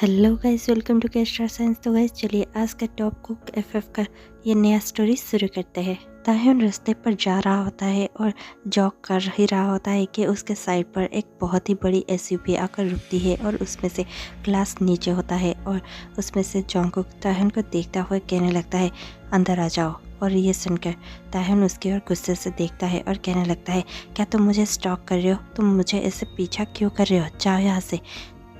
Hello guys, welcome to के star signs. तो guys चलिए आज का टॉप कुक एफएफ का ये नया स्टोरी शुरू करते हैं। ताह्युन रास्ते पर जा रहा होता है और जॉग कर ही रहा होता है कि उसके साइड पर एक बहुत ही बड़ी एसयूवी आकर रुकती है और उसमें से ग्लास नीचे होता है और उसमें से जॉन्गकुक ताह्युन को देखता हुआ कहने लगता है, अंदर आ जाओ। और ये सुनकर ताह्युन उसकी ओर गुस्से से देखता है और कहने लगता है, क्या तुम मुझे स्टॉक कर रहे हो? तुम मुझे ऐसे पीछा क्यों कर रहे हो? जाओ यहाँ से।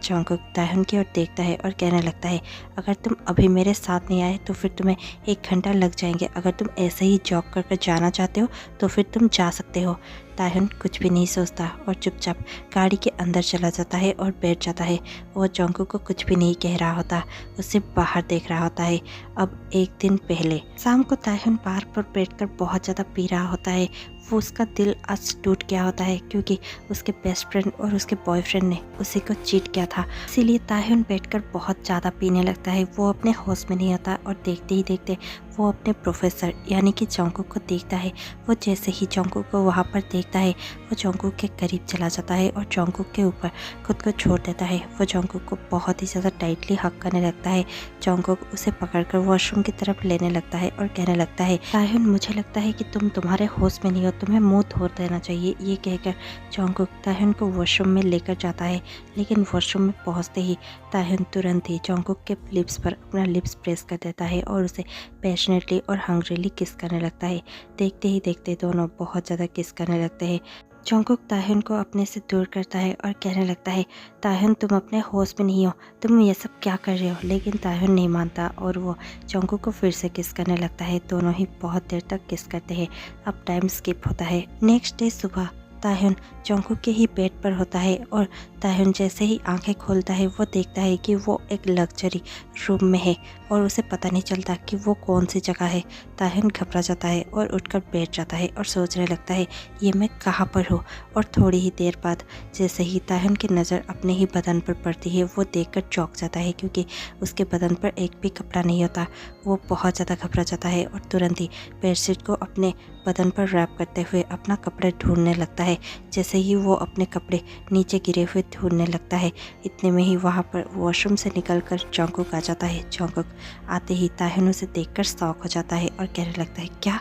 जॉन्गकुक ताह्युन की ओर देखता है और कहने लगता है, अगर तुम अभी मेरे साथ नहीं आए तो फिर तुम्हें 1 घंटा लग जाएंगे। अगर तुम ऐसे ही जॉग कर जाना चाहते हो तो फिर तुम जा सकते हो। ताह्युन कुछ भी नहीं सोचता और चुपचाप गाड़ी के अंदर चला जाता है और बैठ जाता है। वो जॉन्गकुक को कुछ भी नहीं कह रहा होता, उसे बाहर देख रहा होता है। अब एक दिन पहले शाम को ताह्युन पार्क पर बैठकर बहुत ज़्यादा पी रहा होता है। वो उसका दिल आज टूट गया होता है क्योंकि उसके बेस्ट फ्रेंड और उसके बॉयफ्रेंड ने उसी को चीट किया था। इसीलिए ताह्युन बैठकर बहुत ज़्यादा पीने लगता है। वो अपने होश में नहीं आता और देखते ही देखते वो अपने प्रोफेसर यानी कि जॉन्गकुक को देखता है। वो जैसे ही जॉन्गकुक को वहाँ पर देखता है वो जॉन्गकुक के करीब चला जाता है और जॉन्गकुक के ऊपर खुद को छोड़ देता है। वो जॉन्गकुक को बहुत ही ज़्यादा टाइटली हक करने लगता है। जॉन्गकुक उसे पकड़कर वॉशरूम की तरफ लेने लगता है और कहने लगता है, ताह्युन मुझे लगता है कि तुम तुम्हारे होश में नहीं हो, तुम्हें मुँह धो देना चाहिए। ये कहकर जॉन्गकुक ताह्युन को वॉशरूम में लेकर जाता है। लेकिन वॉशरूम में पहुँचते ही ताह्युन तुरंत ही जॉन्गकुक के लिप्स पर अपना लिप्स प्रेस कर देता है और उसे पैशनेटली और हंग्रीली किस करने लगता है। देखते ही देखते दोनों बहुत ज़्यादा किस करने लगते हैं। जॉन्गकुक ताह्युन को अपने से दूर करता है और कहने लगता है, ताह्युन तुम अपने होश में नहीं हो, तुम ये सब क्या कर रहे हो? लेकिन ताह्युन नहीं मानता और वो जॉन्गकुक को फिर से किस करने लगता है। दोनों ही बहुत देर तक किस करते हैं। अब टाइम स्किप होता है। नेक्स्ट डे सुबह ताह्युन जॉन्गकुक के ही बेड पर होता है और ताह्युन जैसे ही आंखें खोलता है वो देखता है कि वो एक लग्जरी रूम में है और उसे पता नहीं चलता कि वो कौन सी जगह है। ताह्युन घबरा जाता है और उठकर बैठ जाता है और सोचने लगता है, ये मैं कहाँ पर हूँ? और थोड़ी ही देर बाद जैसे ही ताह्युन की नज़र अपने ही बदन पर पड़ती है वो देखकर चौंक जाता है क्योंकि उसके बदन पर एक भी कपड़ा नहीं होता। वो बहुत ज़्यादा घबरा जाता है और तुरंत ही बेडशीट को अपने बदन पर रैप करते हुए अपना कपड़े ढूंढने लगता है। जैसे ही वो अपने कपड़े नीचे गिरे हुए ढूंढने लगता है, इतने में ही वहाँ पर वॉशरूम से निकलकर जॉन्गकुक आ जाता है। जॉन्गकुक आते ही ताह्युन उसे देखकर शॉक हो जाता है और कहने लगता है, क्या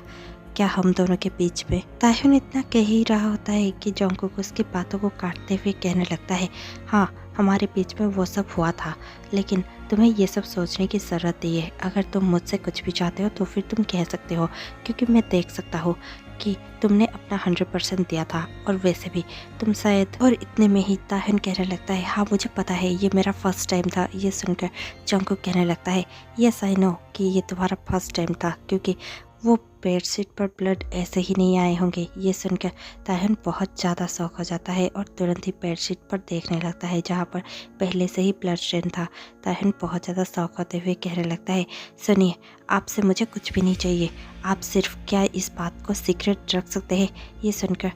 क्या हम दोनों के बीच में? ताह्युन इतना कह ही रहा होता है कि जॉन्गकुक उसकी बातों को काटते हुए कहने लगता है, हाँ हमारे बीच में वो सब हुआ था, लेकिन तुम्हें ये सब सोचने की ज़रूरत नहीं है। अगर तुम मुझसे कुछ भी चाहते हो तो फिर तुम कह सकते हो क्योंकि मैं देख सकता हूँ कि तुमने अपना 100% दिया था और वैसे भी तुम शायद। और इतने में ही ताह्युन कहने लगता है, हाँ मुझे पता है ये मेरा फर्स्ट टाइम था। ये सुनकर जॉन्गकुक कहने लगता है, यस आई नो कि ये तुम्हारा फर्स्ट टाइम था क्योंकि वो बेडशीट पर ब्लड ऐसे ही नहीं आए होंगे। ये सुनकर ताह्युन बहुत ज़्यादा शौक हो जाता है और तुरंत ही बेडशीट पर देखने लगता है जहाँ पर पहले से ही ब्लड स्टेन था। ताह्युन बहुत ज़्यादा शौक होते हुए कहने लगता है, सुनिए आपसे मुझे कुछ भी नहीं चाहिए, आप सिर्फ क्या इस बात को सीक्रेट रख सकते हैं? ये सुनकर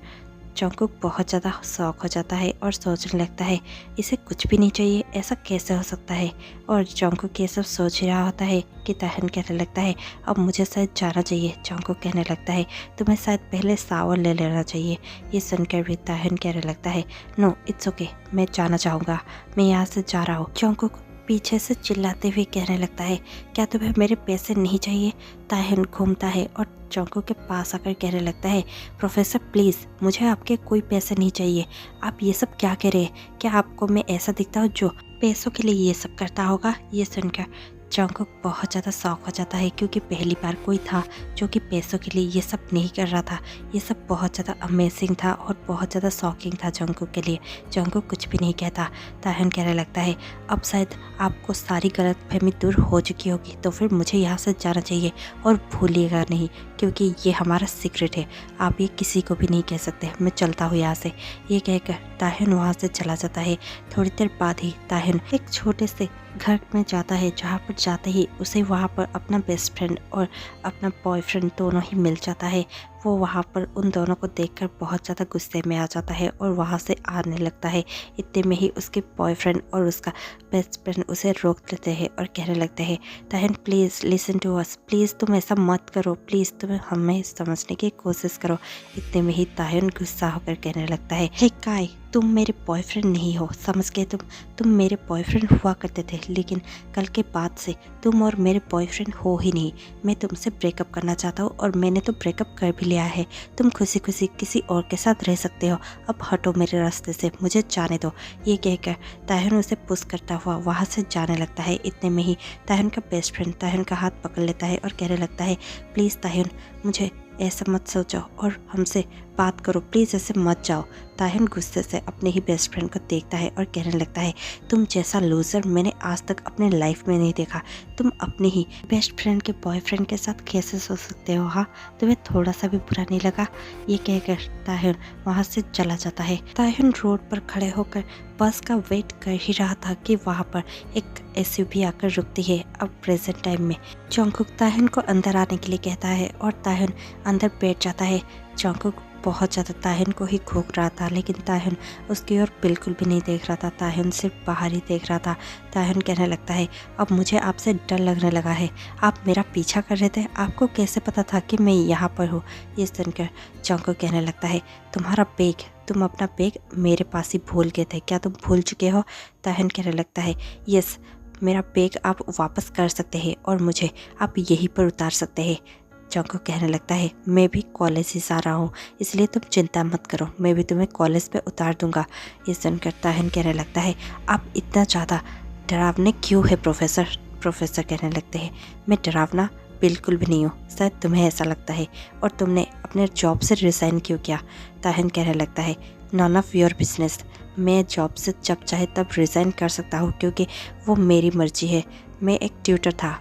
जॉन्गकुक बहुत ज़्यादा शौक हो जाता है और सोचने लगता है, इसे कुछ भी नहीं चाहिए, ऐसा कैसे हो सकता है? और जॉन्गकुक ये सब सोच ही रहा होता है कि ताह्युन कहने लगता है, अब मुझे शायद जाना चाहिए। जॉन्गकुक कहने लगता है, तुम्हें शायद पहले शावर ले लेना चाहिए। ये सुनकर भी ताह्युन कहने लगता है, नो इट्स ओके, मैं जाना चाहूँगा, मैं यहाँ से जा रहा हूँ। जॉन्गकुक पीछे से चिल्लाते हुए कहने लगता है, क्या तुम्हें मेरे पैसे नहीं चाहिए? ताह्युन घूमता है और जॉन्गकुक के पास आकर कहने लगता है, प्रोफेसर प्लीज़ मुझे आपके कोई पैसे नहीं चाहिए। आप ये सब क्या कह रहे हैं? क्या आपको मैं ऐसा दिखता हूँ जो पैसों के लिए ये सब करता होगा? ये सुनकर जॉन्गकुक बहुत ज़्यादा शौक हो जाता है क्योंकि पहली बार कोई था जो कि पैसों के लिए ये सब नहीं कर रहा था। ये सब बहुत ज़्यादा अमेजिंग था और बहुत ज़्यादा शॉकिंग था जॉन्गकुक के लिए। जॉन्गकुक कुछ भी नहीं कहता। ताह्युन कहने लगता है, अब शायद आपको सारी गलतफहमी दूर हो चुकी होगी तो फिर मुझे यहाँ से जाना चाहिए और भूलिएगा नहीं क्योंकि ये हमारा सीक्रेट है, आप ये किसी को भी नहीं कह सकते। मैं चलता हूँ यहाँ से। ये कहकर ताह्युन वहाँ से चला जाता है। थोड़ी देर बाद ही ताह्युन एक छोटे से घर में जाता है जहाँ पर जाते ही उसे वहाँ पर अपना बेस्ट फ्रेंड और अपना बॉयफ्रेंड दोनों ही मिल जाता है। वो वहाँ पर उन दोनों को देखकर बहुत ज़्यादा गुस्से में आ जाता है और वहाँ से आने लगता है। इतने में ही उसके बॉयफ्रेंड और उसका बेस्ट फ्रेंड उसे रोक लेते हैं और कहने लगते हैं, Taehyun please listen to us, please तुम ऐसा मत करो, प्लीज़ तुम हमें समझने की कोशिश करो। इतने में ही ताह्युन गुस्सा होकर कहने लगता है, हे काय तुम मेरे बॉयफ्रेंड नहीं हो, समझ गए तुम मेरे बॉयफ्रेंड हुआ करते थे, लेकिन कल के बाद से तुम और मेरे बॉयफ्रेंड हो ही नहीं। मैं तुमसे ब्रेकअप करना चाहता हूँ और मैंने तो ब्रेकअप कर भी लिया है। तुम खुशी खुशी किसी और के साथ रह सकते हो, अब हटो मेरे रास्ते से, मुझे जाने दो। ये कहकर ताहिन उसे पुश करता हुआ वहाँ से जाने लगता है। इतने में ही ताहिन का बेस्ट फ्रेंड ताहिन का हाथ पकड़ लेता है और कहने लगता है, प्लीज़ ताहिन, मुझे ऐसा मत सोचो और हमसे बात करो, प्लीज़ ऐसे मत जाओ। ताहिन गुस्से से अपने ही बेस्ट फ्रेंड को देखता है और कहने लगता है, तुम जैसा लूज़र मैंने आज तक अपने लाइफ में नहीं देखा। तुम अपने ही बेस्ट फ्रेंड के बॉयफ्रेंड के साथ कैसे सो सकते हो? हाँ, तुम्हें थोड़ा सा भी बुरा नहीं लगा? ये कहकर ताहिन वहाँ से चला जाता है। ताहिन रोड पर खड़े होकर बस का वेट कर ही रहा था कि वहाँ पर एक एसयूवी आकर रुकती है। अब प्रेजेंट टाइम में जंगकुक ताहिन को अंदर आने के लिए कहता है और ताहिन अंदर बैठ जाता है। जंगकुक बहुत ज़्यादा ताहिन को ही घूर रहा था, लेकिन ताहिन उसकी ओर बिल्कुल भी नहीं देख रहा था। ताहिन सिर्फ बाहर ही देख रहा था। ताहिन कहने लगता है, अब मुझे आपसे डर लगने लगा है। आप मेरा पीछा कर रहे थे, आपको कैसे पता था कि मैं यहाँ पर हूँ? ये सुनकर जंगकुक कहने लगता है, तुम्हारा बैग, तुम अपना बैग मेरे पास ही भूल गए थे, क्या तुम भूल चुके हो? ताहिन कहने लगता है, यस, मेरा बैग आप वापस कर सकते हैं और मुझे आप यहीं पर उतार सकते हैं। जंगकुक कहने लगता है, मैं भी कॉलेज ही जा रहा हूँ, इसलिए तुम चिंता मत करो, मैं भी तुम्हें कॉलेज पे उतार दूंगा। ये सुनकर ताहिन कहने लगता है, आप इतना ज़्यादा डरावने क्यों है प्रोफेसर? प्रोफेसर कहने लगते हैं, मैं डरावना बिल्कुल भी नहीं हूँ, शायद तुम्हें ऐसा लगता है। और तुमने अपने जॉब से रिज़ाइन क्यों किया? ताहिन कहने लगता है, नॉन ऑफ योर बिजनेस। मैं जॉब से जब चाहे तब रिज़ाइन कर सकता हूँ क्योंकि वो मेरी मर्जी है। मैं एक ट्यूटर था,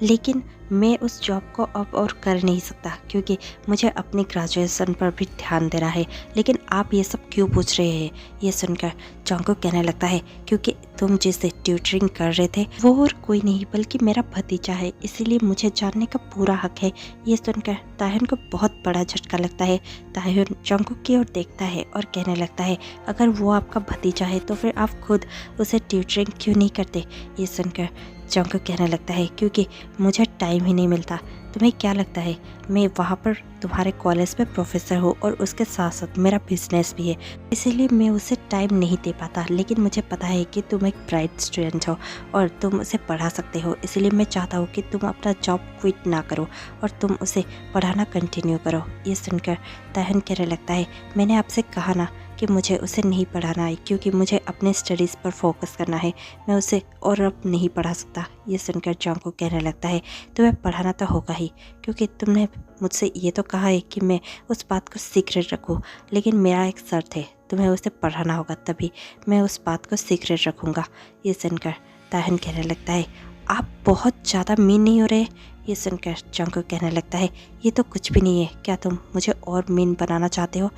लेकिन मैं उस जॉब को अब और कर नहीं सकता क्योंकि मुझे अपनी ग्रेजुएशन पर भी ध्यान देना है। लेकिन आप ये सब क्यों पूछ रहे हैं? ये सुनकर जंगकुक कहने लगता है, क्योंकि तुम जिसे ट्यूटरिंग कर रहे थे वो और कोई नहीं बल्कि मेरा भतीजा है, इसीलिए मुझे जानने का पूरा हक है। ये सुनकर ताहिन को बहुत बड़ा झटका लगता है। ताहिन जंगकुक की ओर देखता है और कहने लगता है, अगर वो आपका भतीजा है तो फिर आप खुद उसे ट्यूटरिंग क्यों नहीं करते? ये सुनकर जंगकुक कहने लगता है, क्योंकि मुझे टाइम ही नहीं मिलता। तुम्हें क्या लगता है मैं वहाँ पर तुम्हारे कॉलेज में प्रोफेसर हूँ और उसके साथ साथ मेरा बिजनेस भी है, इसीलिए मैं उसे टाइम नहीं दे पाता। लेकिन मुझे पता है कि तुम एक ब्राइट स्टूडेंट हो और तुम उसे पढ़ा सकते हो, इसीलिए मैं चाहता हूँ कि तुम अपना जॉब क्विट ना करो और तुम उसे पढ़ाना कंटिन्यू करो। ये सुनकर ताहिन कहने लगता है, मैंने आपसे कहा ना कि मुझे उसे नहीं पढ़ाना है क्योंकि मुझे अपने स्टडीज़ पर फोकस करना है, मैं उसे और अब नहीं पढ़ा सकता। ये सुनकर जंगकुक कहने लगता है, तुम्हें पढ़ाना तो होगा ही क्योंकि तुमने मुझसे ये तो कहा है कि मैं उस बात को सीक्रेट रखूं, लेकिन मेरा एक शर्त है, तुम्हें उसे पढ़ाना होगा, तभी मैं उस बात को सीक्रेट रखूँगा। ये सुनकर ताहिन कहने लगता है, आप बहुत ज़्यादा मीन नहीं हो रहे? ये सुनकर जंगकुक कहने लगता है, ये तो कुछ भी नहीं है, क्या तुम मुझे और मीन बनाना चाहते हो?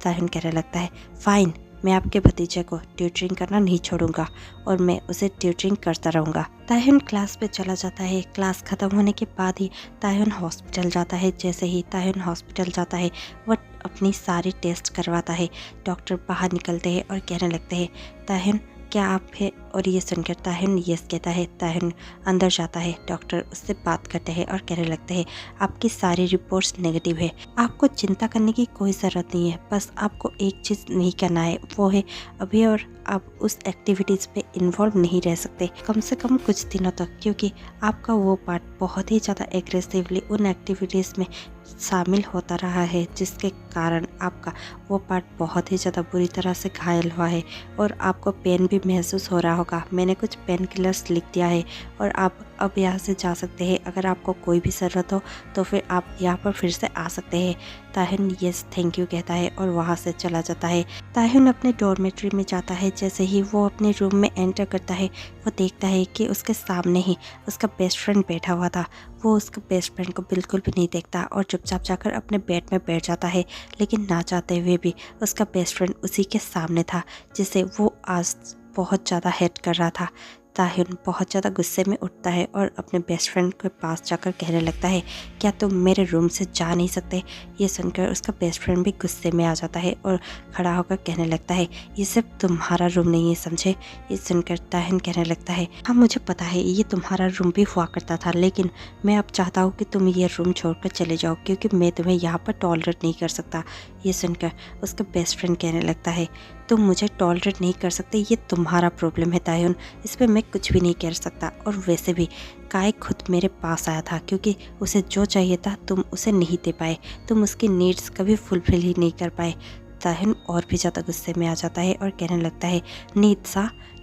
ताहिन कहने लगता है, फाइन, मैं आपके भतीजे को ट्यूटरिंग करना नहीं छोड़ूंगा और मैं उसे ट्यूटरिंग करता रहूँगा। ताहिन क्लास पे चला जाता है। क्लास ख़त्म होने के बाद ही ताहिन हॉस्पिटल जाता है। जैसे ही ताहिन हॉस्पिटल जाता है वह अपनी सारी टेस्ट करवाता है। डॉक्टर बाहर निकलते हैं और कहने लगते हैं, ताहिन क्या आप है? और ये सुनकर ताहिन यस कहता है। ताहिन अंदर जाता है, डॉक्टर उससे बात करते हैं और कहने लगते हैं, आपकी सारी रिपोर्ट्स नेगेटिव है, आपको चिंता करने की कोई ज़रूरत नहीं है, बस आपको एक चीज़ नहीं करना है, वो है अभी और आप उस एक्टिविटीज़ पे इन्वॉल्व नहीं रह सकते कम से कम कुछ दिनों तक, क्योंकि आपका वो पार्ट बहुत ही ज़्यादा एग्रेसिवली उन एक्टिविटीज़ में शामिल होता रहा है, जिसके कारण आपका वो पार्ट बहुत ही ज़्यादा बुरी तरह से घायल हुआ है और आपको पेन भी महसूस हो रहा होगा। मैंने कुछ पेन किलर्स लिख दिया है और आप अब यहाँ से जा सकते हैं। अगर आपको कोई भी ज़रूरत हो तो फिर आप यहाँ पर फिर से आ सकते हैं। ताहिन यस थैंक यू कहता है और वहाँ से चला जाता है। ताहिन अपने डॉर्मेट्री में जाता है। जैसे ही वो अपने रूम में एंटर करता है वो देखता है कि उसके सामने ही उसका बेस्ट फ्रेंड बैठा हुआ था। वो उसके बेस्ट फ्रेंड को बिल्कुल भी नहीं देखता और चुपचाप जाकर अपने बेड में बैठ जाता है, लेकिन ना चाहते हुए भी उसका बेस्ट फ्रेंड उसी के सामने था जिसे वो आज बहुत ज़्यादा हेट कर रहा था। ताहिन बहुत ज़्यादा गुस्से में उठता है और अपने बेस्ट फ्रेंड के पास जाकर कहने लगता है, क्या तुम मेरे रूम से जा नहीं सकते। ये सुनकर उसका बेस्ट फ्रेंड भी गुस्से में आ जाता है और खड़ा होकर कहने लगता है, ये सिर्फ तुम्हारा रूम नहीं है, समझे। ये सुनकर ताहिन कहने लगता है, हाँ मुझे पता है ये तुम्हारा रूम भी हुआ करता था, लेकिन मैं अब चाहता हूँ कि तुम ये रूम छोड़कर चले जाओ क्योंकि मैं तुम्हें यहाँ पर टॉलरेट नहीं कर सकता। ये सुनकर उसका बेस्ट फ्रेंड कहने लगता है, तुम मुझे टॉलरेट नहीं कर सकते, ये तुम्हारा प्रॉब्लम है ताहिन, इस पर मैं कुछ भी नहीं कर सकता। और वैसे भी काय खुद मेरे पास आया था क्योंकि उसे जो चाहिए था तुम उसे नहीं दे पाए, तुम उसकी नीड्स कभी फुलफिल ही नहीं कर पाए। ताहिन और भी ज़्यादा गुस्से में आ जाता है और कहने लगता है, नीड्स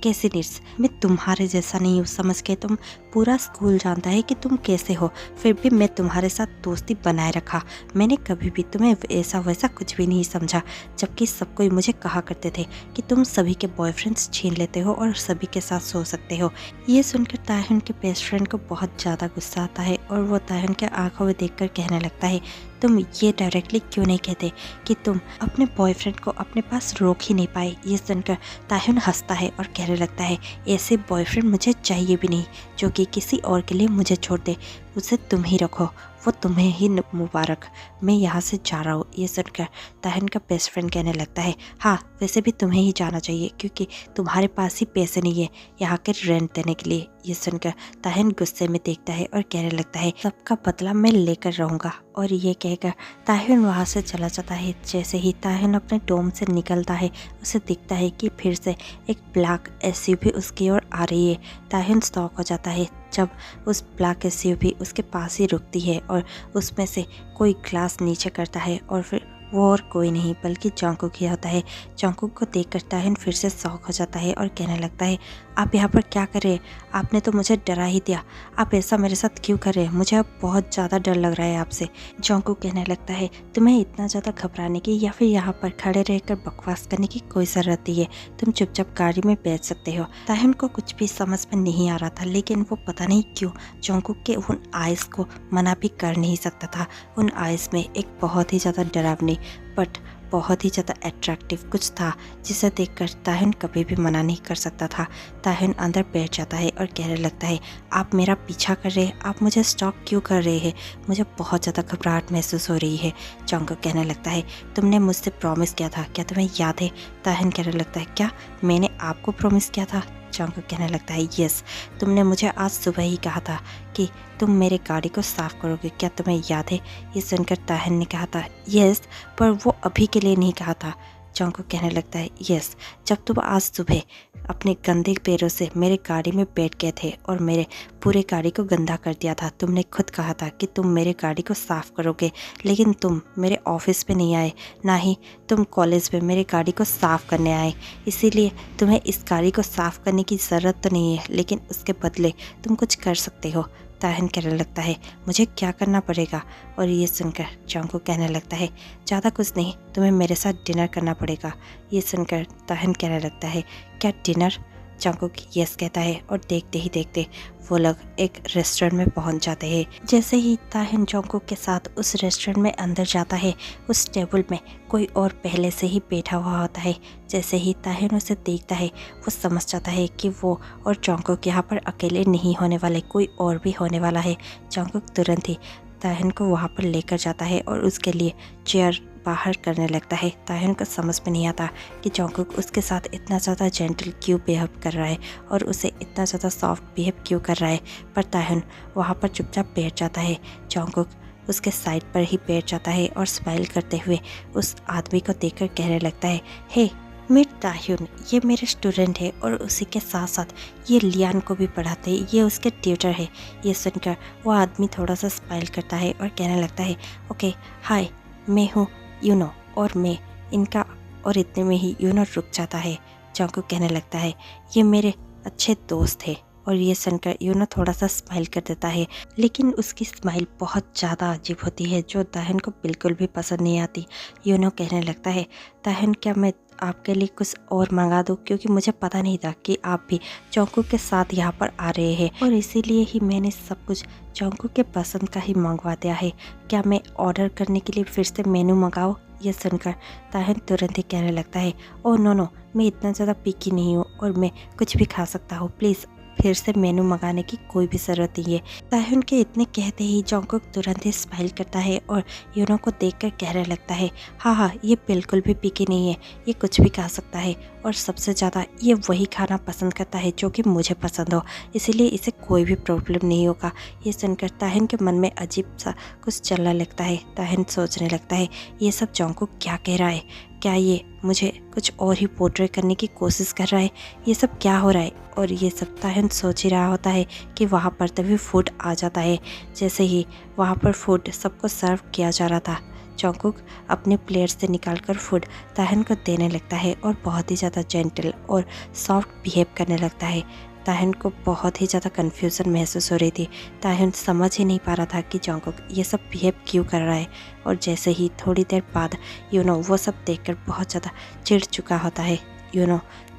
कैसी नीड्स, मैं तुम्हारे जैसा नहीं हूँ, समझ के। तुम पूरा स्कूल जानता है कि तुम कैसे हो, फिर भी मैं तुम्हारे साथ दोस्ती बनाए रखा, मैंने कभी भी तुम्हें ऐसा वैसा कुछ भी नहीं समझा। जबकि सब कोई मुझे कहा करते थे कि तुम सभी के बॉयफ्रेंड्स छीन लेते हो और सभी के साथ सो सकते हो। ये सुनकर ताहिन के बेस्ट फ्रेंड को बहुत ज़्यादा गुस्सा आता है और वो ताहिन के आंखों में देखकर कहने लगता है, तुम ये डायरेक्टली क्यों नहीं कहते कि तुम अपने बॉयफ्रेंड को अपने पास रोक ही नहीं पाए। ये सुनकर ताहिन हंसता है और कहने लगता है, ऐसे बॉयफ्रेंड मुझे चाहिए भी नहीं जो कि किसी और के लिए मुझे छोड़ दे, उसे तुम ही रखो, वो तुम्हें ही मुबारक, मैं यहाँ से जा रहा हूँ। ये सुनकर ताहिन का बेस्ट फ्रेंड कहने लगता है, हाँ वैसे भी तुम्हें ही जाना चाहिए क्योंकि तुम्हारे पास ही पैसे नहीं है यहाँ के रेंट देने के लिए। ये सुनकर ताहिन गुस्से में देखता है और कहने लगता है, सबका बदला मैं लेकर रहूँगा। और ये कहकर ताहिन वहाँ से चला जाता है। जैसे ही ताहिन अपने डोम से निकलता है उसे दिखता है कि फिर से एक ब्लैक एसयूवी उसकी ओर आ रही है। ताहिन शॉक हो जाता है जब उस ब्लैक एसयूवी उसके पास ही रुकती है और उसमें से कोई ग्लास नीचे करता है और फिर वो और कोई नहीं बल्कि जंकुक ही होता है। जंकुक को देखकर ताहिन फिर से शॉक हो जाता है और कहने लगता है, आप यहाँ पर क्या कर रहे हैं, आपने तो मुझे डरा ही दिया, आप ऐसा मेरे साथ क्यों कर रहे हैं, मुझे अब बहुत ज़्यादा डर लग रहा है आपसे। जंकुक कहने लगता है, तुम्हें इतना ज़्यादा घबराने की या फिर यहाँ पर खड़े रहकर बकवास करने की कोई ज़रूरत नहीं है, तुम चुपचाप गाड़ी में बैठ सकते हो। ताहिन को कुछ भी समझ में नहीं आ रहा था, लेकिन वो पता नहीं क्यों जंकुक के उन आइज़ को मना भी कर नहीं सकता था। उन आइज़ में एक बहुत ही ज़्यादा डरावनी बट बहुत ही ज़्यादा अट्रैक्टिव कुछ था जिसे देखकर ताहिन कभी भी मना नहीं कर सकता था। ताहिन अंदर बैठ जाता है और कहने लगता है, आप मेरा पीछा कर रहे हैं, आप मुझे स्टॉक क्यों कर रहे हैं, मुझे बहुत ज़्यादा घबराहट महसूस हो रही है। जंकुक कहने लगता है, तुमने मुझसे प्रॉमिस किया था, क्या तुम्हें याद है। ताहिन कहने लगता है, क्या मैंने आपको प्रॉमिस किया था। जंकुक कहने लगता है, यस, तुमने मुझे आज सुबह ही कहा था कि तुम मेरे गाड़ी को साफ़ करोगे, क्या तुम्हें याद है। ये सुनकर ताहिन ने कहा था, यस, पर वो अभी के लिए नहीं कहा था। जंकुक कहने लगता है, यस, जब तुम आज सुबह अपने गंदे पैरों से मेरे गाड़ी में बैठ गए थे और मेरे पूरे गाड़ी को गंदा कर दिया था, तुमने खुद कहा था कि तुम मेरे गाड़ी को साफ़ करोगे, लेकिन तुम मेरे ऑफिस पे नहीं आए, ना ही तुम कॉलेज में मेरी गाड़ी को साफ़ करने आए। इसीलिए तुम्हें इस गाड़ी को साफ़ करने की ज़रूरत तो नहीं है, लेकिन उसके बदले तुम कुछ कर सकते हो। ताहिन कहने लगता है, मुझे क्या करना पड़ेगा। और ये सुनकर जंकुक कहने लगता है, ज़्यादा कुछ नहीं, तुम्हें मेरे साथ डिनर करना पड़ेगा। ये सुनकर ताहिन कहने लगता है, क्या डिनर। जंकुक यस कहता है और देखते ही देखते वो लोग एक रेस्टोरेंट में पहुंच जाते हैं। जैसे ही ताहिन जंकुक के साथ उस रेस्टोरेंट में अंदर जाता है, उस टेबल में कोई और पहले से ही बैठा हुआ होता है। जैसे ही ताहिन उसे देखता है वो समझ जाता है कि वो और जंकुक यहाँ पर अकेले नहीं होने वाले, कोई और भी होने वाला है। जंकुक तुरंत ही ताहिन को वहाँ पर लेकर जाता है और उसके लिए चेयर बाहर करने लगता है। ताहिन को समझ में नहीं आता कि जंकुक उसके साथ इतना ज़्यादा जेंटल क्यों बिहेव कर रहा है और उसे इतना ज़्यादा सॉफ्ट बिहेव क्यों कर रहा है। पर ताहिन वहाँ पर चुपचाप बैठ जाता है। जंकुक उसके साइड पर ही बैठ जाता है और स्माइल करते हुए उस आदमी को देखकर कहने लगता है, हे मीट ताहिन, ये मेरे स्टूडेंट है और उसी के साथ साथ ये लियान को भी पढ़ाते हैं, ये उसके ट्यूटर है। ये सुनकर वो आदमी थोड़ा सा स्माइल करता है और कहने लगता है, ओके हाय, मैं हूँ यूनो, और मैं इनका, और इतने में ही यूनो रुक जाता है। जंकुक कहने लगता है, ये मेरे अच्छे दोस्त है। और ये सुनकर यूनो थोड़ा सा स्माइल कर देता है, लेकिन उसकी स्माइल बहुत ज़्यादा अजीब होती है जो ताहिन को बिल्कुल भी पसंद नहीं आती। यूनो कहने लगता है, ताहिन क्या मैं आपके लिए कुछ और मंगा दूँ, क्योंकि मुझे पता नहीं था कि आप भी जंकुक के साथ यहाँ पर आ रहे हैं और इसीलिए ही मैंने सब कुछ जंकुक के पसंद का ही मंगवा दिया है। क्या मैं ऑर्डर करने के लिए फिर से मेनू मंगाऊँ। ये सुनकर ताहिन तुरंत ही कहने लगता है, ओह नो नो, मैं इतना ज़्यादा पिकी नहीं हूँ और मैं कुछ भी खा सकता हूँ, प्लीज़ फिर से मेनू मंगाने की कोई भी ज़रूरत नहीं है। ताह्युन के इतने कहते ही जंगकुक तुरंत ही स्माइल करता है और यूनो को देखकर कहने लगता है, हाँ हाँ, ये बिल्कुल भी पिकी नहीं है, ये कुछ भी खा सकता है और सबसे ज़्यादा ये वही खाना पसंद करता है जो कि मुझे पसंद हो, इसीलिए इसे कोई भी प्रॉब्लम नहीं होगा। ये सुनकर ताह्युन के मन में अजीब सा कुछ चलने लगता है। ताह्युन सोचने लगता है, ये सब जंगकुक क्या कह रहा है, क्या ये मुझे कुछ और ही पोर्ट्रे करने की कोशिश कर रहा है, ये सब क्या हो रहा है। और ये सब ताह्युन सोच ही रहा होता है कि वहाँ पर तभी फूड आ जाता है। जैसे ही वहाँ पर फूड सबको सर्व किया जा रहा था, जंगकुक अपने प्लेट से निकालकर फूड ताह्युन को देने लगता है और बहुत ही ज़्यादा जेंटल और सॉफ्ट बिहेव करने लगता है। ताह्युन को बहुत ही ज़्यादा कन्फ्यूज़न महसूस हो रही थी। ताह्युन समझ ही नहीं पा रहा था कि जंगकुक ये सब बिहेव क्यों कर रहा है। और जैसे ही थोड़ी देर बाद वो सब देखकर बहुत ज़्यादा चिढ़ चुका होता है।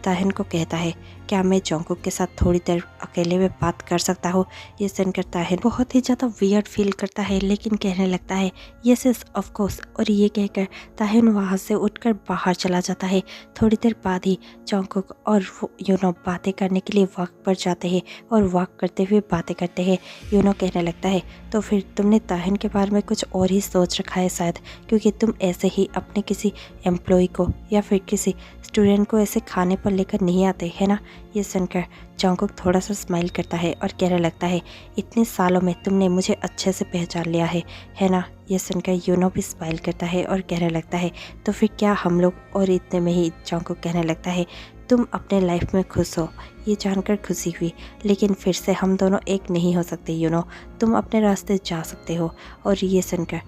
ताह्युन को कहता है, क्या मैं जंगकुक के साथ थोड़ी देर अकेले में बात कर सकता हूँ। ये सुनकर ताह्युन बहुत ही ज़्यादा वियर्ड फील करता है, लेकिन कहने लगता है यस यस ऑफ कोर्स। और ये कहकर ताह्युन वहाँ से उठकर बाहर चला जाता है। थोड़ी देर बाद ही जंगकुक और बातें करने के लिए वॉक पर जाते हैं और वॉक करते हुए बातें करते हैं। कहने लगता है, तो फिर तुमने ताह्युन के बारे में कुछ और ही सोच रखा है शायद, क्योंकि तुम ऐसे ही अपने किसी एम्प्लॉय को या फिर किसी स्टूडेंट को ऐसे खाने पर लेकर नहीं आते है ना। ये सुनकर जंगकुक थोड़ा सा स्माइल करता है और कहने लगता है, इतने सालों में तुमने मुझे अच्छे से पहचान लिया है ना। ये सुनकर भी स्माइल करता है और कहने लगता है, तो फिर क्या हम लोग। और इतने में ही जंगकुक कहने लगता है, तुम अपने लाइफ में खुश हो। ये जानकर खुशी हुई, लेकिन फिर से हम दोनों एक नहीं हो सकते तुम अपने रास्ते जा सकते हो। और ये सुनकर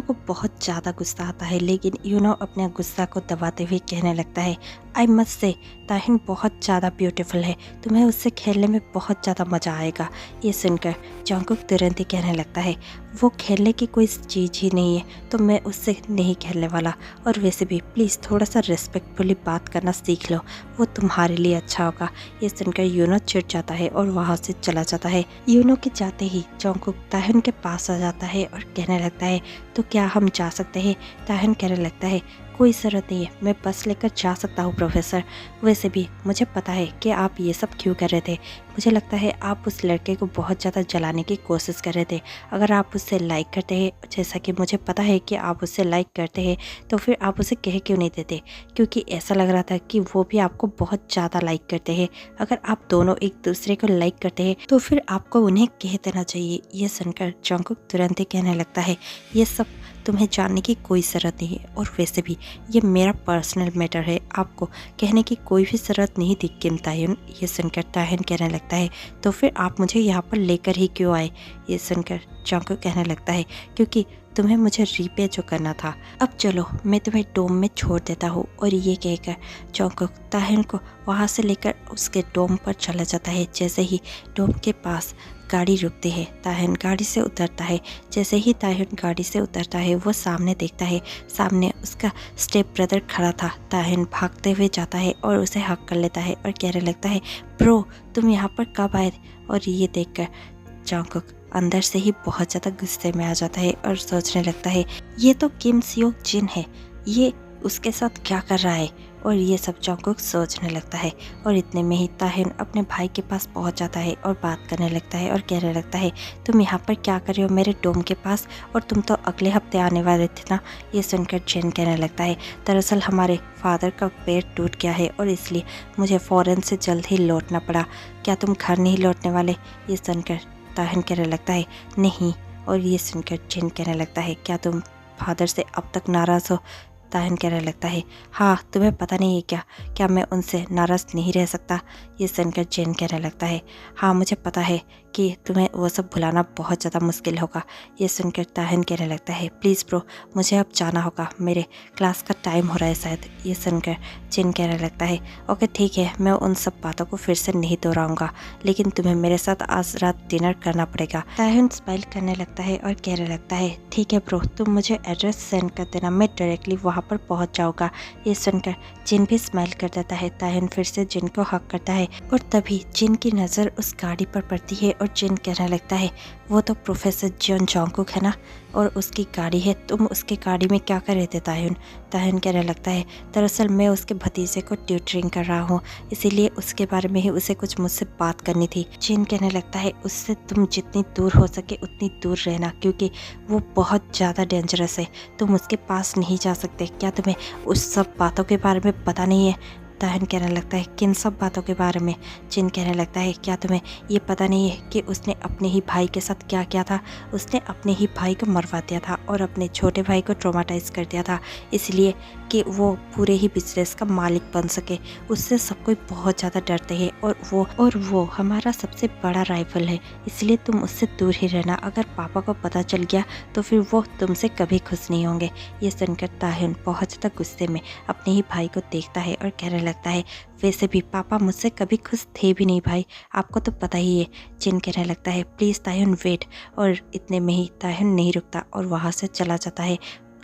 को बहुत ज़्यादा गुस्सा आता है, लेकिन अपने गुस्सा को दबाते हुए कहने लगता है, आई मस्ट से ताह्युन बहुत ज़्यादा ब्यूटीफुल है, तुम्हें उससे खेलने में बहुत ज़्यादा मज़ा आएगा। ये सुनकर जंगकुक तुरंत ही कहने लगता है, वो खेलने की कोई चीज़ ही नहीं है, तो मैं उससे नहीं खेलने वाला। और वैसे भी प्लीज़ थोड़ा सा रिस्पेक्टफुली बात करना सीख लो, वो तुम्हारे लिए अच्छा होगा। ये सुनकर चिढ़ जाता है और वहाँ से चला जाता है। के जाते ही जंगकुक ताह्युन के पास आ जाता है और कहने लगता है, तो क्या हम जा सकते हैं। ताह्युन कहने लगता है, कोई ज़रूरत नहीं है, मैं बस लेकर जा सकता हूँ प्रोफेसर। वैसे भी मुझे पता है कि आप ये सब क्यों कर रहे थे। मुझे लगता है आप उस लड़के को बहुत ज़्यादा जलाने की कोशिश कर रहे थे। अगर आप उससे लाइक करते हैं, जैसा कि मुझे पता है कि आप उससे लाइक करते हैं, तो फिर आप उसे कह क्यों नहीं देते, क्योंकि ऐसा लग रहा था कि वो भी आपको बहुत ज़्यादा लाइक करते हैं। अगर आप दोनों एक दूसरे को लाइक करते हैं तो फिर आपको उन्हें कह देना चाहिए। ये सुनकर जंगकुक तुरंत ही कहने लगता है, ये सब तुम्हें जानने की कोई ज़रूरत नहीं है, और वैसे भी ये मेरा पर्सनल मैटर है, आपको कहने की कोई भी ज़रूरत नहीं थी किम ताह्युन। ये सुनकर ताह्युन कहने लगता है, तो फिर आप मुझे यहाँ पर लेकर ही क्यों आए। ये सुनकर जंगकुक कहने लगता है, क्योंकि तुम्हें मुझे रीपे जो करना था। अब चलो मैं तुम्हें डोम में छोड़ देता हूँ। और ये कहकर जंगकुक ताह्युन को वहाँ से लेकर उसके डोम पर चला जाता है। जैसे ही डोम के पास गाड़ी रुकती है, ताह्युन गाड़ी से उतरता है। जैसे ही ताह्युन गाड़ी से उतरता है, वो सामने देखता है, सामने उसका स्टेप ब्रदर खड़ा था। ताह्युन भागते हुए जाता है और उसे हक कर लेता है और कहने लगता है, ब्रो तुम यहाँ पर कब आए। और ये देखकर जंगकुक अंदर से ही बहुत ज़्यादा गुस्से में आ जाता है और सोचने लगता है, ये तो किम सियोक जिन है, ये उसके साथ क्या कर रहा है। और ये सब जंगकुक सोचने लगता है। और इतने में ही ताह्युन अपने भाई के पास पहुंच जाता है और बात करने लगता है और कहने लगता है, तुम यहाँ पर क्या कर रहे हो मेरे डोम के पास, और तुम तो अगले हफ्ते आने वाले थे ना। ये सुनकर जिन कहने लगता है, दरअसल हमारे फादर का पैर टूट गया है और इसलिए मुझे फ़ौरन से जल्द ही लौटना पड़ा, क्या तुम घर नहीं लौटने वाले। ये सुनकर ताह्युन कहने लगता है, नहीं। और ये सुनकर जिन कहने लगता है, क्या तुम फादर से अब तक नाराज़ हो। ताह्युन कहने लगता है, हाँ तुम्हें पता नहीं है क्या मैं उनसे नाराज़ नहीं रह सकता। ये सुनकर जिन कहने लगता है, हाँ मुझे पता है कि तुम्हें वो सब भुलाना बहुत ज़्यादा मुश्किल होगा। ये सुनकर ताह्युन कहने लगता है, प्लीज़ ब्रो मुझे अब जाना होगा, मेरे क्लास का टाइम हो रहा है शायद। ये सुनकर जिन कहने लगता है, ओके ठीक है, मैं उन सब बातों को फिर से नहीं दोहराऊंगा, लेकिन तुम्हें मेरे साथ आज रात डिनर करना पड़ेगा। ताह्युन स्माइल करने लगता है और कहने लगता है, ठीक है ब्रो तुम मुझे एड्रेस सेंड कर देना, मैं डायरेक्टली वहाँ पर पहुँच जाऊँगा। ये सुनकर जिन भी स्माइल कर देता है। ताह्युन फिर से जिन को हक करता है और तभी जिन की नज़र उस गाड़ी पर पड़ती है और जिन कहने लगता है, वो तो प्रोफेसर जियोन जंगकुक है ना। और उसकी गाड़ी है, तुम उसकी गाड़ी में क्या कर रहे थे ताह्युन? ताह्युन कहने लगता है दरअसल मैं उसके भतीजे को ट्यूटरिंग कर रहा हूँ, इसीलिए उसके बारे में ही उसे कुछ मुझसे बात करनी थी। जिन कहने लगता है उससे तुम जितनी दूर हो सके उतनी दूर रहना, क्योंकि वो बहुत ज़्यादा डेंजरस है, तुम उसके पास नहीं जा सकते। क्या तुम्हें उस सब बातों के बारे में पता नहीं है? ताह्युन कहने लगता है किन सब बातों के बारे में? जिन कहने लगता है क्या तुम्हें ये पता नहीं है कि उसने अपने ही भाई के साथ क्या किया था? उसने अपने ही भाई को मरवा दिया था और अपने छोटे भाई को ट्रॉमाटाइज कर दिया था, इसलिए कि वो पूरे ही बिजनेस का मालिक बन सके। उससे सब कोई बहुत ज़्यादा डरते हैं और वो हमारा सबसे बड़ा राइवल है, इसलिए तुम उससे दूर ही रहना। अगर पापा को पता चल गया तो फिर वो तुमसे कभी खुश नहीं होंगे। ये सुनकर ताह्युन बहुत ज़्यादा गुस्से में अपने ही भाई को देखता है और कहने लगता है वैसे भी पापा मुझसे कभी खुश थे भी नहीं भाई, आपको तो पता ही है। जिन कहने लगता है प्लीज़ ताह्युन वेट, और इतने में ही ताह्युन नहीं रुकता और वहाँ से चला जाता है।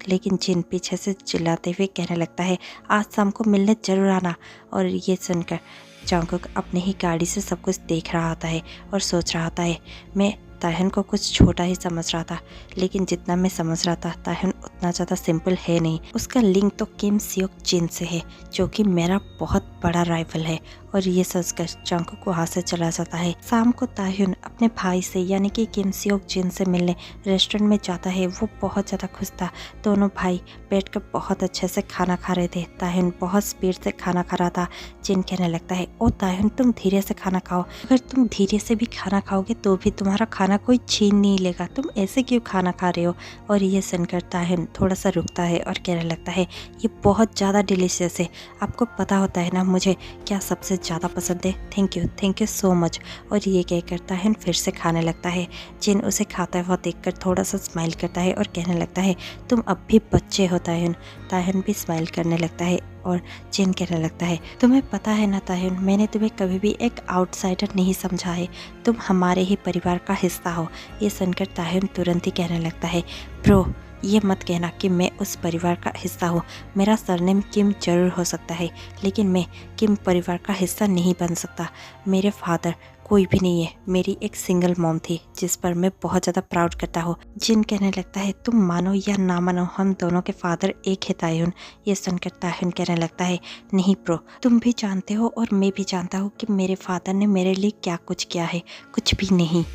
लेकिन जिन पीछे से चिल्लाते हुए कहने लगता है आज शाम को मिलने जरूर आना। और ये सुनकर जंगकुक अपने ही गाड़ी से सब कुछ देख रहा होता है और सोच रहा होता है मैं ताह्युन को कुछ छोटा ही समझ रहा था, लेकिन जितना मैं समझ रहा था ताह्युन उतना ज़्यादा सिंपल है नहीं। उसका लिंक तो किम सियोक जिन से है, जो कि मेरा बहुत बड़ा राइवल है। और ये सोचकर जंगकुक वहाँ से चला जाता है। शाम को ताह्युन अपने भाई से यानी कि किम सियोक जिन से मिलने रेस्टोरेंट में जाता है। वो बहुत ज़्यादा खुश था। दोनों भाई बैठकर बहुत अच्छे से खाना खा रहे थे। ताह्युन बहुत स्पीड से खाना खा रहा था। जिन कहने लगता है ओ ताह्युन तुम धीरे से खाना खाओ, अगर तुम धीरे से भी खाना खाओगे तो भी तुम्हारा खाना कोई छीन नहीं लेगा, तुम ऐसे क्यों खाना खा रहे हो? और ये सुनकर ताह्युन थोड़ा सा रुकता है और कहने लगता है ये बहुत ज़्यादा डिलीशियस है, आपको पता होता है ना मुझे क्या सबसे ज़्यादा पसंद है। Thank you so much. और ये कहकर ताह्युन फिर से खाने लगता है। जिन उसे खाता हुआ देखकर थोड़ा सा स्माइल करता है और कहने लगता है तुम अब भी बच्चे हो ताह्युन। ताह्युन भी स्माइल करने लगता है और जिन कहने लगता है तुम्हें पता है ना ताह्युन, मैंने तुम्हें कभी भी एक आउटसाइडर नहीं समझा है, तुम हमारे ही परिवार का हिस्सा हो। ये सुनकर ताह्युन तुरंत ही कहने लगता है ब्रो ये मत कहना कि मैं उस परिवार का हिस्सा हूँ। मेरा सरनेम किम जरूर हो सकता है, लेकिन मैं किम परिवार का हिस्सा नहीं बन सकता। मेरे फादर कोई भी नहीं है, मेरी एक सिंगल मॉम थी जिस पर मैं बहुत ज़्यादा प्राउड करता हूँ। जिन कहने लगता है तुम मानो या ना मानो हम दोनों के फादर एक है ताह्युन। ये सुनकर ताह्युन कहने लगता है नहीं ब्रो, तुम भी जानते हो और मैं भी जानता हूँ कि मेरे फादर ने मेरे लिए क्या कुछ किया है। कुछ भी नहीं,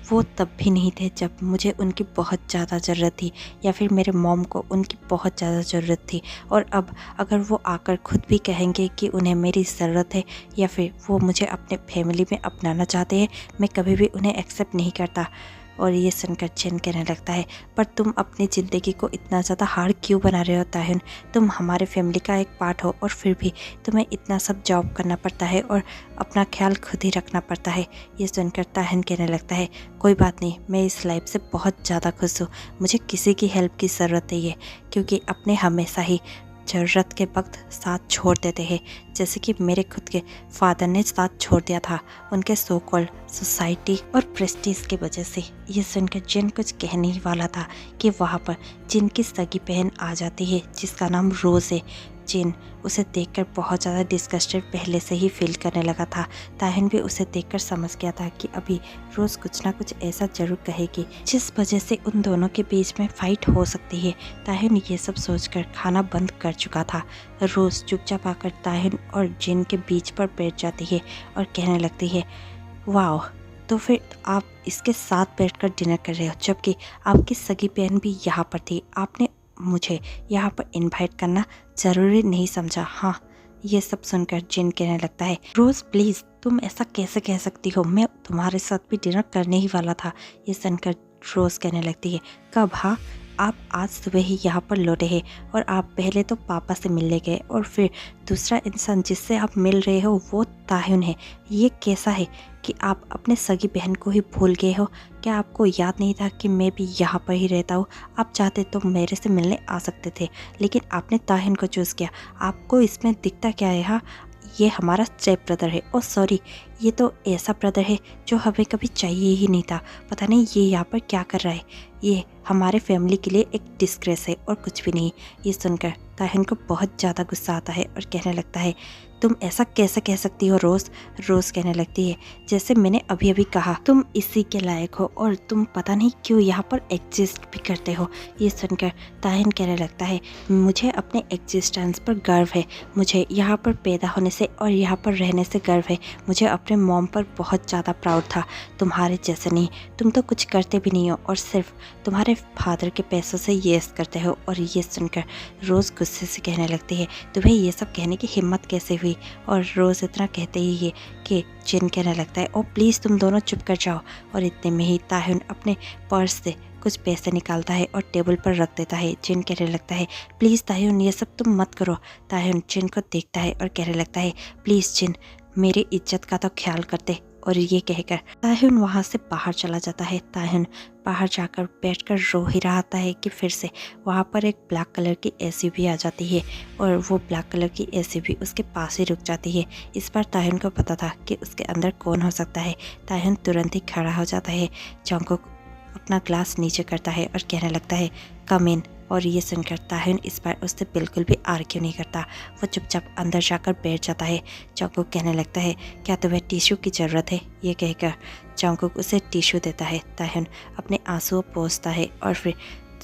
वो तब भी नहीं थे जब मुझे उनकी बहुत ज़्यादा ज़रूरत थी, या फिर मेरे मॉम को उनकी बहुत ज़्यादा ज़रूरत थी। और अब अगर वो आकर खुद भी कहेंगे कि उन्हें मेरी ज़रूरत है या फिर वो मुझे अपने फैमिली में अपनाना चाहते हैं, मैं कभी भी उन्हें एक्सेप्ट नहीं करता। और ये सुनकर जिन कहने लगता है पर तुम अपनी ज़िंदगी को इतना ज़्यादा हार्ड क्यों बना रहे हो ताह्युन? तुम हमारे फैमिली का एक पार्ट हो और फिर भी तुम्हें इतना सब जॉब करना पड़ता है और अपना ख्याल खुद ही रखना पड़ता है। ये सुनकर ताह्युन कहने लगता है कोई बात नहीं, मैं इस लाइफ से बहुत ज़्यादा खुश हूँ, मुझे किसी की हेल्प की ज़रूरत नहीं है, क्योंकि अपने हमेशा ही ज़रूरत के वक्त साथ छोड़ देते हैं, जैसे कि मेरे खुद के फादर ने साथ छोड़ दिया था उनके सो कॉल्ड सोसाइटी और प्रेस्टीज की वजह से। ये सुनकर जिन कुछ कहने ही वाला था कि वहाँ पर जिन की सगी बहन आ जाती है जिसका नाम रोज़ है। जिन उसे देखकर बहुत ज़्यादा डिस्गस्टेड पहले से ही फील करने लगा था। ताह्युन भी उसे देखकर समझ गया था कि अभी रोज़ कुछ ना कुछ ऐसा जरूर कहेगी जिस वजह से उन दोनों के बीच में फाइट हो सकती है। ताह्युन ये सब सोचकर खाना बंद कर चुका था। रोज़ चुपचाप आकर ताह्युन और जिन के बीच पर बैठ जाती है और कहने लगती है वाह, तो फिर आप इसके साथ बैठकर डिनर कर रहे हो, जबकि आपकी सगी बहन भी यहाँ पर थी, आपने मुझे यहाँ पर इनवाइट करना ज़रूरी नहीं समझा। हाँ, ये सब सुनकर जिन कहने लगता है रोज़ प्लीज़ तुम ऐसा कैसे कह सकती हो, मैं तुम्हारे साथ भी डिनर करने ही वाला था। ये सुनकर रोज़ कहने लगती है कब? हाँ, आप आज सुबह ही यहाँ पर लौटे हैं और आप पहले तो पापा से मिलने गए और फिर दूसरा इंसान जिससे आप मिल रहे हो वो ताह्युन है। ये कैसा है कि आप अपने सगी बहन को ही भूल गए हो? क्या आपको याद नहीं था कि मैं भी यहाँ पर ही रहता हूँ? आप चाहते तो मेरे से मिलने आ सकते थे, लेकिन आपने ताह्युन को चूज़ किया। आपको इसमें दिखता क्या है? हाँ, ये हमारा स्टेप ब्रदर है। ओ सॉरी, ये तो ऐसा ब्रदर है जो हमें कभी चाहिए ही नहीं था। पता नहीं ये यहाँ पर क्या कर रहा है। ये हमारे फैमिली के लिए एक डिस्ग्रेस है और कुछ भी नहीं। ये सुनकर ताहिन को बहुत ज़्यादा गुस्सा आता है और कहने लगता है, तुम ऐसा कैसे कह सकती हो रोज़। रोज़ कहने लगती है, जैसे मैंने अभी अभी कहा तुम इसी के लायक हो और तुम पता नहीं क्यों यहाँ पर एग्जिस्ट भी करते हो। ये सुनकर ताहिन कहने लगता है, मुझे अपने एग्जिस्टेंस पर गर्व है, मुझे यहाँ पर पैदा होने से और यहाँ पर रहने से गर्व है, मुझे अपने मॉम पर बहुत ज़्यादा प्राउड था। तुम्हारे जैसे नहीं, तुम तो कुछ करते भी नहीं हो और सिर्फ तुम्हारे फादर के पैसों से येस करते हो। और ये सुनकर रोज़ गुस्से से कहने लगती है, तुम्हें ये सब कहने की हिम्मत कैसे हुई। और रोज़ इतना कहते ही है कि जिन कहने लगता है, ओ प्लीज़ तुम दोनों चुप कर जाओ। और इतने में ही ताहिन अपने पर्स से कुछ पैसे निकालता है और टेबल पर रख देता है। जिन कहने लगता है, प्लीज़ ताहिन ये सब तुम मत करो। ताहिन जिन को देखता है और कहने लगता है, प्लीज़ जिन मेरी इज्जत का तो ख्याल करते। और ये कहकर ताहिन वहाँ से बाहर चला जाता है। ताहिन बाहर जाकर बैठकर रो ही रहा था है कि फिर से वहाँ पर एक ब्लैक कलर की एसी भी आ जाती है और वो ब्लैक कलर की एसी भी उसके पास ही रुक जाती है। इस बार ताहिन को पता था कि उसके अंदर कौन हो सकता है। ताहिन तुरंत ही खड़ा हो जाता है, जंगकुक अपना ग्लास नीचे करता है और कहने लगता है, कम इन। और ये सुनकर ताहिन इस बार उससे बिल्कुल भी आर्ग्यू नहीं करता, वो चुपचाप अंदर जाकर बैठ जाता है। जंगकुक कहने लगता है, क्या तुम्हें टिश्यू की ज़रूरत है। ये कहकर जंगकुक उसे टिश्यू देता है। ताहिन अपने आंसू पोंछता है और फिर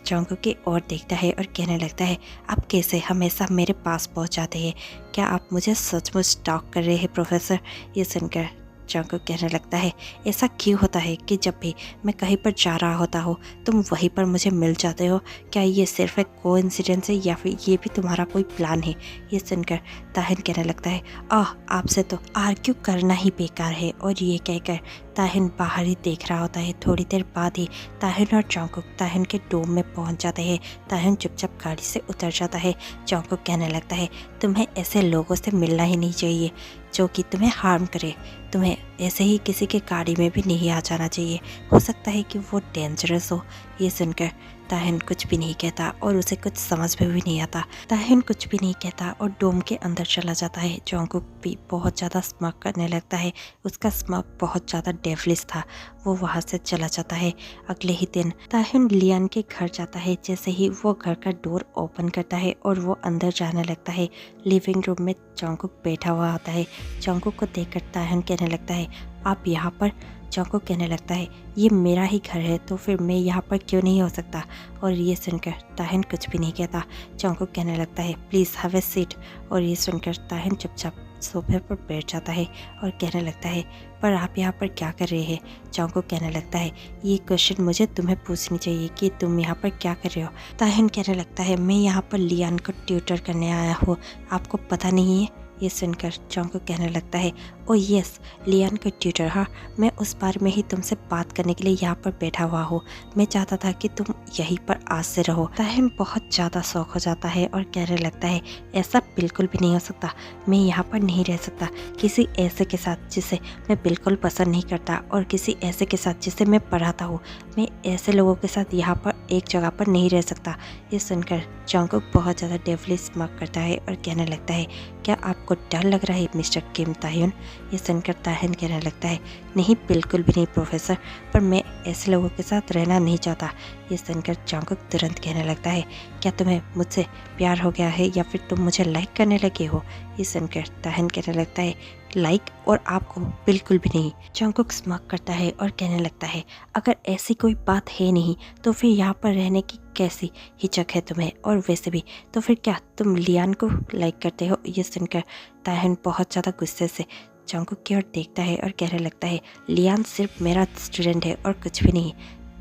जंगकुक की ओर देखता है और कहने लगता है, आप कैसे हमेशा मेरे पास पहुंच जाते हैं, क्या आप मुझे सचमुच टॉक कर रहे हैं प्रोफेसर। ये सुनकर जंगकुक कहने लगता है, ऐसा क्यों होता है कि जब भी मैं कहीं पर जा रहा होता हूँ तुम वहीं पर मुझे मिल जाते हो। क्या ये सिर्फ एक कोइंसिडेंस है या फिर ये भी तुम्हारा कोई प्लान है। ये सुनकर ताहिन कहने लगता है, आपसे तो आर्ग्यू करना ही बेकार है। और ये कहकर ताहिन बाहर ही देख रहा होता है। थोड़ी देर बाद ही ताहिन और जंगकुक ताहिन के डोम में पहुंच जाते हैं। ताहिन चुपचाप गाड़ी से उतर जाता है। जंगकुक कहने लगता है, तुम्हें ऐसे लोगों से मिलना ही नहीं चाहिए जो कि तुम्हें हार्म करे। तुम्हें ऐसे ही किसी के गाड़ी में भी नहीं आ जाना चाहिए, हो सकता है कि वो डेंजरस हो। ये सुनकर ताहिन कुछ भी नहीं कहता और उसे कुछ समझ में भी नहीं आता। ताहिन कुछ भी नहीं कहता और डोम के अंदर चला जाता है। जंगकुक भी बहुत ज़्यादा स्मक करने लगता है, उसका स्मक बहुत ज़्यादा डेवलिश था। वो वहाँ से चला जाता है। अगले ही दिन ताहिन लियान के घर जाता है। जैसे ही वो घर का डोर ओपन करता है और वो अंदर जाने लगता है, लिविंग रूम में जंगकुक बैठा हुआ आता है। जंगकुक को देखकर ताहिन कहने लगता है, आप यहाँ पर। जंगकुक कहने लगता है, ये मेरा ही घर है तो फिर मैं यहाँ पर क्यों नहीं हो सकता। और ये सुनकर ताहिन कुछ भी नहीं कहता। जंगकुक कहने लगता है, प्लीज़ हैव ए सीट। और ये सुनकर ताहिन चुपचाप सोफे पर बैठ जाता है और कहने लगता है, पर आप यहाँ पर क्या कर रहे हैं। जंगकुक कहने लगता है, ये क्वेश्चन मुझे तुम्हें पूछनी चाहिए कि तुम यहाँ पर क्या कर रहे हो। ताहिन कहने लगता है, मैं यहाँ पर लियान को ट्यूटर करने आया हूँ, आपको पता नहीं है। ये सुनकर जंगकुक कहने लगता है, ओ यस लियान का ट्यूटर। हाँ, मैं उस बारे में ही तुमसे बात करने के लिए यहाँ पर बैठा हुआ हूँ। मैं चाहता था कि तुम यहीं पर आज से रहो। ताहिन बहुत ज़्यादा शौक हो जाता है और कहने लगता है, ऐसा बिल्कुल भी नहीं हो सकता, मैं यहाँ पर नहीं रह सकता किसी ऐसे के साथ जिसे मैं बिल्कुल पसंद नहीं करता और किसी ऐसे के साथ जिसे मैं पढ़ाता हूँ। मैं ऐसे लोगों के साथ यहाँ पर एक जगह पर नहीं रह सकता। ये सुनकर जंगकुक बहुत ज़्यादा डेवलिश स्मक करता है और कहने लगता है, क्या आपको डर लग रहा है मिस्टर किम ताहिन। ये सुनकर ताहिन कहने लगता है, नहीं बिल्कुल भी नहीं प्रोफेसर, पर मैं ऐसे लोगों के साथ रहना नहीं चाहता। ये सुनकर जंगकुक तुरंत कहने लगता है, क्या तुम्हें मुझसे प्यार हो गया है या फिर तुम मुझे लाइक करने लगे हो। ये सुनकर ताहिन कहने लगता है, लाइक और आपको बिल्कुल भी नहीं। जंगकुक स्मक करता है और कहने लगता है, अगर ऐसी कोई बात है नहीं तो फिर यहाँ पर रहने की कैसी हिचक है तुम्हें, और वैसे भी तो फिर क्या तुम लियान को लाइक करते हो। ये सुनकर ताहिन बहुत ज़्यादा गुस्से से जंगकुक की ओर देखता है और कहने लगता है, लियान सिर्फ मेरा स्टूडेंट है और कुछ भी नहीं।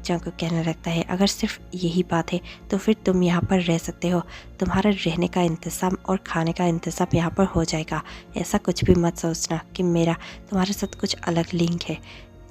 जंगकुक कहने लगता है, अगर सिर्फ यही बात है तो फिर तुम यहाँ पर रह सकते हो, तुम्हारा रहने का इंतज़ाम और खाने का इंतज़ाम यहाँ पर हो जाएगा। ऐसा कुछ भी मत सोचना कि मेरा तुम्हारे साथ कुछ अलग लिंक है।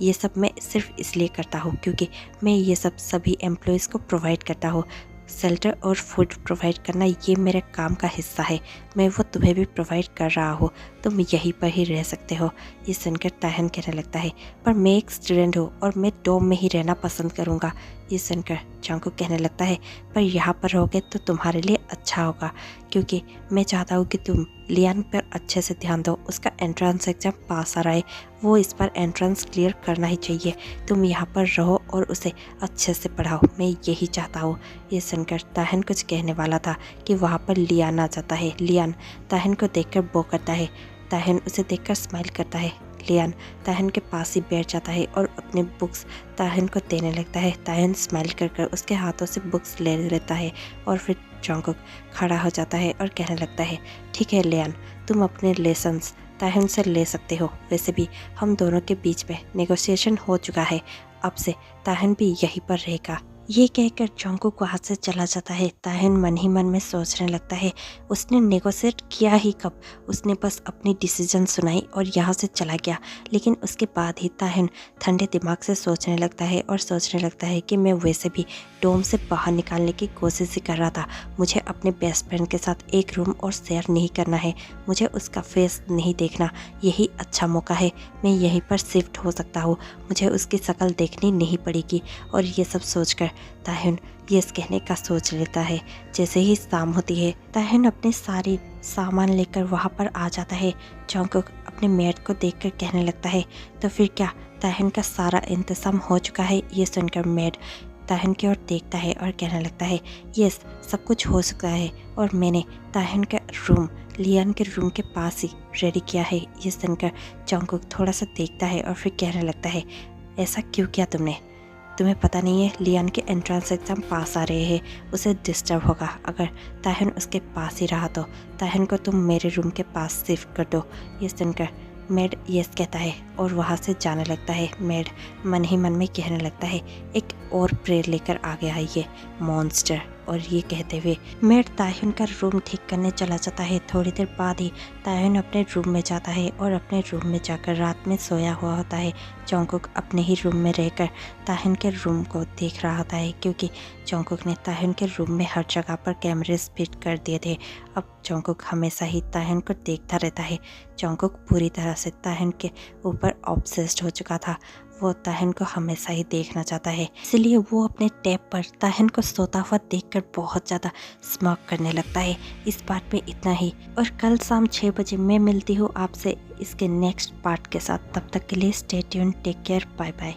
ये सब मैं सिर्फ इसलिए करता हूँ क्योंकि मैं ये सब सभी एम्प्लॉयज़ को प्रोवाइड करता हूँ। शेल्टर और फूड प्रोवाइड करना ये मेरे काम का हिस्सा है। मैं वो तुम्हें भी प्रोवाइड कर रहा हूँ, तुम यहीं पर ही रह सकते हो। ये सुनकर ताहन कहने लगता है, पर मैं एक स्टूडेंट हूँ और मैं डोम में ही रहना पसंद करूँगा। ये सुनकर जंगकुक कहने लगता है, पर यहाँ पर रहोगे तो तुम्हारे लिए अच्छा होगा, क्योंकि मैं चाहता हूँ कि तुम लियान पर अच्छे से ध्यान दो। उसका एंट्रेंस एग्ज़ाम पास आ रहा है, वो इस बार एंट्रेंस क्लियर करना ही चाहिए। तुम यहाँ पर रहो और उसे अच्छे से पढ़ाओ, मैं यही चाहता हूँ। ये सुनकर ताहन कुछ कहने वाला था कि वहाँ पर लियान आ जाता है। लियान ताहन को देखकर बो करता है। ताहन उसे देखकर स्माइल करता है। लियान ताहन के पास ही बैठ जाता है और अपने बुक्स ताहन को देने लगता है। ताहन स्माइल कर कर उसके हाथों से बुक्स ले लेता है और फिर जंगकुक खड़ा हो जाता है और कहने लगता है, ठीक है लियान, तुम अपने लेसन्स ताहन से ले सकते हो। वैसे भी हम दोनों के बीच में नेगोशिएशन हो चुका है, अब से ताहन भी यहीं पर रहेगा। ये कहकर जंगकुक वहाँ से चला जाता है। ताहन मन ही मन में सोचने लगता है, उसने नेगोशिएट किया ही कब, उसने बस अपनी डिसीजन सुनाई और यहाँ से चला गया। लेकिन उसके बाद ही ताहन ठंडे दिमाग से सोचने लगता है और सोचने लगता है कि मैं वैसे भी डोम से बाहर निकालने की कोशिश ही कर रहा था। मुझे अपने बेस्ट फ्रेंड के साथ एक रूम और शेयर नहीं करना है, मुझे उसका फेस नहीं देखना, यही अच्छा मौका है। मैं यहीं पर शिफ्ट हो सकता हूँ, मुझे उसकी शक्ल देखनी नहीं पड़ेगी। और ये सब सोचकर ताहन यस कहने का सोच लेता है। जैसे ही शाम होती है, ताहन अपने सारे सामान लेकर वहाँ पर आ जाता है। जंगकुक अपने मेड को देखकर कहने लगता है, तो फिर क्या ताहन का सारा इंतजाम हो चुका है? ये सुनकर मेड ताहन की ओर देखता है और कहने लगता है, यस, सब कुछ हो सकता है और मैंने ताहन का रूम लियान के रूम के पास ही रेडी किया है। ये सुनकर जंगकुक थोड़ा सा देखता है और फिर कहने लगता है, ऐसा क्यों किया तुमने? तुम्हें पता नहीं है लियान के एंट्रेंस एग्ज़ाम पास आ रहे हैं, उसे डिस्टर्ब होगा। अगर ताहन उसके पास ही रहा तो ताहन को तुम मेरे रूम के पास शिफ्ट कर दो। ये सुनकर मेड यस कहता है और वहाँ से जाने लगता है। मेड मन ही मन में कहने लगता है, एक और प्रेयर लेकर आ गया है ये मॉन्स्टर। और ये कहते हुए मेड ताहन का रूम ठीक करने चला जाता है। थोड़ी देर बाद ही ताहन अपने रूम में जाता है और अपने रूम में जाकर रात में सोया हुआ होता है। जंगकुक अपने ही रूम में रहकर ताहन के रूम को देख रहा होता है, क्योंकि जंगकुक ने ताहन के रूम में हर जगह पर कैमरेस फिट कर दिए थे। अब जंगकुक हमेशा ही ताहन को देखता रहता है। जंगकुक पूरी तरह से ताहन के ऊपर ऑब्सेस्ड हो चुका था। वो ताहन को हमेशा ही देखना चाहता है, इसलिए वो अपने टैब पर ताहन को सोता हुआ देखकर बहुत ज़्यादा स्मॉक करने लगता है। इस बात में इतना ही, और कल शाम 6 बजे मैं मिलती हूँ आपसे इसके नेक्स्ट पार्ट के साथ। तब तक के लिए stay tuned, take care, bye bye.